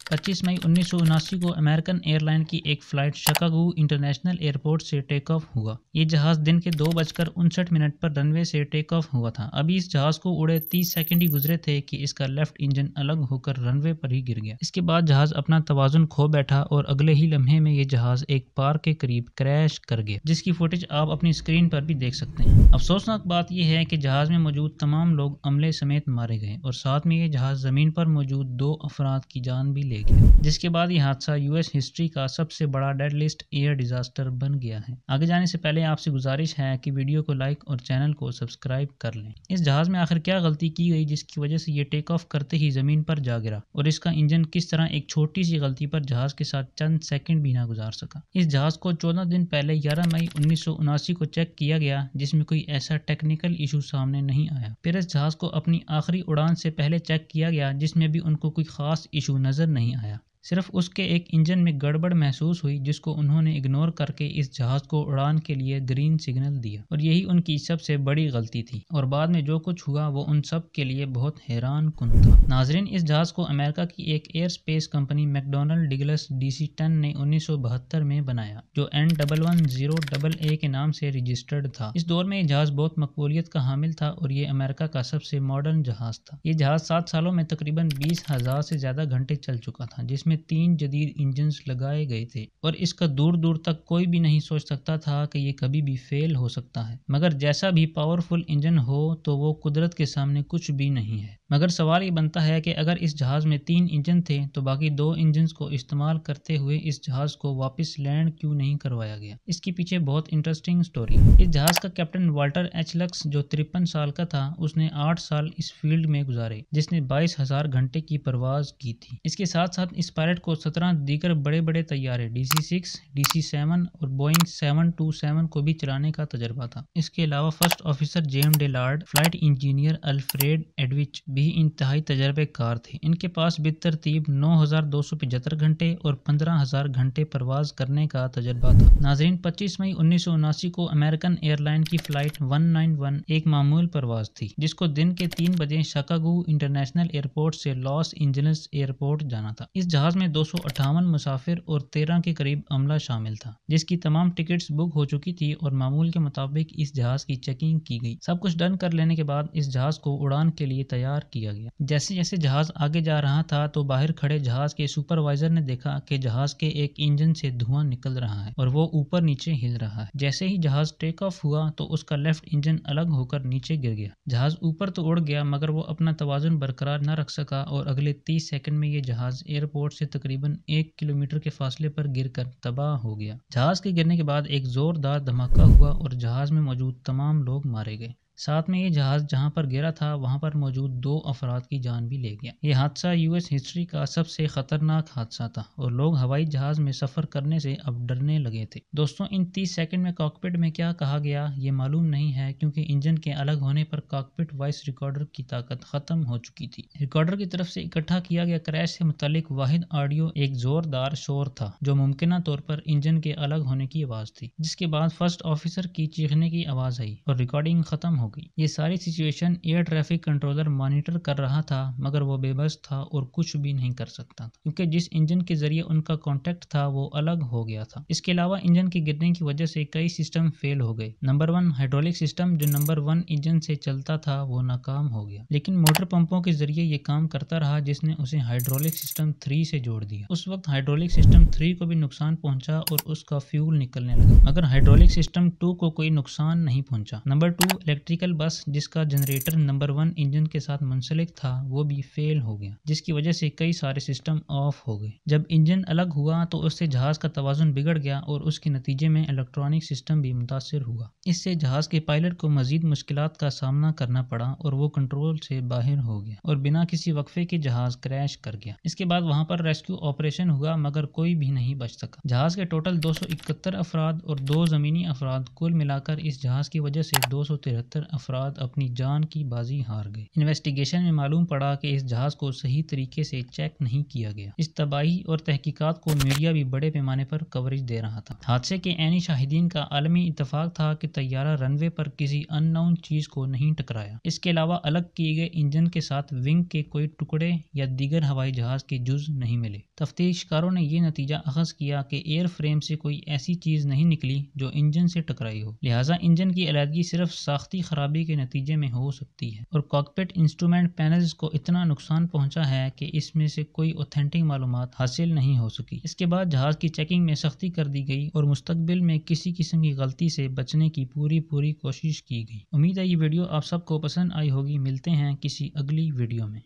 25 मई 1979 को American airline की एक फ़्लाइट शिकागो इंटरनेशनल एयरपोर्ट से टेक ऑफ हुआ। ये जहाज़ दिन के 2:59 पर रनवे से टेक ऑफ हुआ था। अभी इस जहाज़ को उड़े 30 सेकंड ही गुजरे थे कि इसका लेफ्ट इंजन अलग होकर रनवे पर ही गिर गया। इसके बाद जहाज़ अपना तवाज़ुन खो बैठा और अगले ही लम्हे में ये जहाज़ एक पार्क के करीब क्रैश कर गया, जिसकी फुटेज आप अपनी स्क्रीन पर भी देख सकते हैं। अफसोसनाक बात यह है कि जहाज़ में मौजूद तमाम लोग अमले समेत मारे गए और साथ में ये जहाज़ ज़मीन पर मौजूद 2 अफराद की जान भी ले गया, जिसके बाद ये हादसा यूएस हिस्ट्री का सबसे बड़ा डेडलिस्ट एयर डिजास्टर बन गया है। आगे जाने से पहले आपसे गुजारिश है कि वीडियो को लाइक और चैनल को सब्सक्राइब कर लें। इस जहाज़ में आखिर क्या गलती की गई जिसकी वजह से ये टेक ऑफ करते ही ज़मीन पर जा गिरा, और इसका इंजन किस तरह एक छोटी सी गलती पर जहाज़ के साथ चंद सेकंड भी ना गुजार सका। इस जहाज़ को 14 दिन पहले 11 मई 1979 को चेक किया गया, जिसमें कोई ऐसा टेक्निकल इशू सामने नहीं आया। फिर इस जहाज़ को अपनी आखिरी उड़ान से पहले चेक किया गया, जिसमें भी उनको कोई खास इशू नज़र नहीं आया। सिर्फ उसके एक इंजन में गड़बड़ महसूस हुई, जिसको उन्होंने इग्नोर करके इस जहाज़ को उड़ान के लिए ग्रीन सिग्नल दिया, और यही उनकी सबसे बड़ी गलती थी। और बाद में जो कुछ हुआ वो उन सब के लिए बहुत हैरान कुन था। नाजरीन, इस जहाज़ को अमेरिका की एक aerospace company McDonnell Douglas DC-10 ने 1972 में बनाया, जो N110AA के नाम से रजिस्टर्ड था। इस दौर में ये जहाज़ बहुत मकबूलियत का हामिल था और ये अमेरिका का सबसे मॉडर्न जहाज़ था। ये जहाज़ 7 सालों में तकरीबन 20,000 से ज़्यादा घंटे चल चुका था, जिसमें 3 जदीद इंजन्स लगाए गए थे, और इसका दूर दूर तक कोई भी नहीं सोच सकता था कि ये कभी भी फेल हो सकता है। मगर जैसा भी पावरफुल इंजन हो तो वो कुदरत के सामने कुछ भी नहीं है। मगर सवाल ये बनता है कि अगर इस जहाज़ में 3 इंजन थे तो बाकी 2 इंजन्स को इस्तेमाल करते हुए इस जहाज़ को वापस लैंड क्यों नहीं करवाया गया। इसके पीछे बहुत इंटरेस्टिंग स्टोरी है। इस जहाज़ का कैप्टन वाल्टर एच लक्स, जो 53 साल का था, उसने 8 साल इस फील्ड में गुजारे, जिसने 22,000 घंटे की परवाज की थी। इसके साथ साथ इस पायलट को 17 दीगर बड़े बड़े तैयारे DC-6, DC-7 और बोइंग 727 को भी चलाने का तजर्बा था। इसके अलावा first officer James Dellard, flight engineer Alfred Edwich भी इंतहाई तजर्बेकार थे। इनके पास बेतरतीब 9,275 घंटे और 15,000 घंटे परवाज करने का तजर्बा था। नाजरीन, 25 मई 1979 को अमेरिकन एयरलाइन की फ्लाइट 191 एक मामूल परवाज थी, जिसको दिन के 3 बजे शिकागो इंटरनेशनल एयरपोर्ट से लॉस एंजल्स एयरपोर्ट जाना था। इस जहाज में 258 मुसाफिर और 13 के करीब अमला शामिल था, जिसकी तमाम टिकट्स बुक हो चुकी थी और मामूल के मुताबिक इस जहाज की चेकिंग की गई। सब कुछ डन कर लेने के बाद इस जहाज को उड़ान के लिए तैयार किया गया। जैसे जैसे जहाज आगे जा रहा था तो बाहर खड़े जहाज के सुपरवाइजर ने देखा कि जहाज के एक इंजन से धुआं निकल रहा है और वो ऊपर नीचे हिल रहा है। जैसे ही जहाज टेक ऑफ हुआ तो उसका लेफ्ट इंजन अलग होकर नीचे गिर गया। जहाज ऊपर तो उड़ गया, मगर वो अपना तवाजुन बरकरार न रख सका और अगले 30 सेकंड में ये जहाज एयरपोर्ट से तकरीबन 1 किलोमीटर के फासले पर गिरकर तबाह हो गया। जहाज के गिरने के बाद एक जोरदार धमाका हुआ और जहाज में मौजूद तमाम लोग मारे गए। साथ में ये जहाज जहां पर गिरा था वहां पर मौजूद 2 अफराद की जान भी ले गया। ये हादसा यूएस हिस्ट्री का सबसे खतरनाक हादसा था और लोग हवाई जहाज में सफर करने से अब डरने लगे थे। दोस्तों, इन 30 सेकंड में कॉकपिट में क्या कहा गया ये मालूम नहीं है, क्योंकि इंजन के अलग होने पर कॉकपिट वॉइस रिकॉर्डर की ताकत खत्म हो चुकी थी। रिकॉर्डर की तरफ से इकट्ठा किया गया क्रैश से मुतालिक वाहिद ऑडियो एक जोरदार शोर था, जो मुमकिना तौर पर इंजन के अलग होने की आवाज थी, जिसके बाद फर्स्ट ऑफिसर की चीखने की आवाज आई और रिकॉर्डिंग खत्म हो गई। ये सारी situation air traffic controller monitor कर रहा था, मगर वो बेबस था और कुछ भी नहीं कर सकता था, क्योंकि जिस इंजन के जरिए उनका कांटेक्ट था वो अलग हो गया था। इसके अलावा इंजन के गिरने की वजह से कई सिस्टम फेल हो गए। नंबर 1 हाइड्रोलिक सिस्टम, जो नंबर 1 इंजन से चलता था, वो नाकाम हो गया, लेकिन मोटर पंपों के जरिए ये काम करता रहा, जिसने उसे हाइड्रोलिक सिस्टम 3 से जोड़ दिया। उस वक्त हाइड्रोलिक सिस्टम 3 को भी नुकसान पहुंचा और उसका फ्यूल निकलने लगा, मगर हाइड्रोलिक सिस्टम 2 को कोई नुकसान नहीं पहुंचा। नंबर 2 इलेक्ट्रिकल बस, जिसका जनरेटर नंबर 1 इंजन के साथ मुंसलिक था, वो भी फेल हो गया, जिसकी वजह से कई सारे सिस्टम ऑफ हो गए। जब इंजन अलग हुआ तो उससे जहाज का तवाजुन बिगड़ गया और उसके नतीजे में इलेक्ट्रॉनिक सिस्टम भी मुतासिर हुआ। इससे जहाज के पायलट को मजीद मुश्किलात का सामना करना पड़ा और वो कंट्रोल से बाहर हो गया और बिना किसी वक्फे के जहाज क्रैश कर गया। इसके बाद वहां पर रेस्क्यू ऑपरेशन हुआ, मगर कोई भी नहीं बच सका। जहाज के टोटल 271 अफराद और 2 जमीनी अफराद, कुल मिलाकर इस जहाज की वजह से 273 افراد اپنی جان کی بازی ہار گئے۔ انویسٹیگیشن میں معلوم پڑا کہ اس جہاز کو صحیح طریقے سے چیک نہیں کیا گیا۔ اس تباہی اور تحقیقات کو میڈیا بھی بڑے پیمانے پر کوریج دے رہا تھا۔ حادثے کے عینی شاہدین کا عالمی اتفاق تھا کہ طیارہ رن وے پر کسی ان نون چیز کو نہیں ٹکرایا۔ اس کے علاوہ الگ کیے گئے انجن کے ساتھ ونگ کے کوئی ٹکڑے یا دیگر ہوائی جہاز کے جز نہیں ملے۔ تفتیش کاروں نے یہ نتیجہ اخذ کیا کہ ایئر فریم سے کوئی ایسی چیز نہیں نکلی جو انجن سے ٹکرائی ہو، لہٰذا انجن کی علیحدگی صرف ساختی خرابی کے نتیجے میں ہو سکتی ہے، اور کاکپٹ انسٹرومنٹ پینلز کو اتنا نقصان پہنچا ہے کہ اس میں سے کوئی اوتھینٹک معلومات حاصل نہیں ہو سکی۔ اس کے بعد جہاز کی چیکنگ میں سختی کر دی گئی اور مستقبل میں کسی قسم کی غلطی سے بچنے کی پوری کوشش کی گئی۔ امید ہے یہ ویڈیو آپ سب کو پسند آئی ہوگی۔ ملتے ہیں کسی اگلی ویڈیو میں۔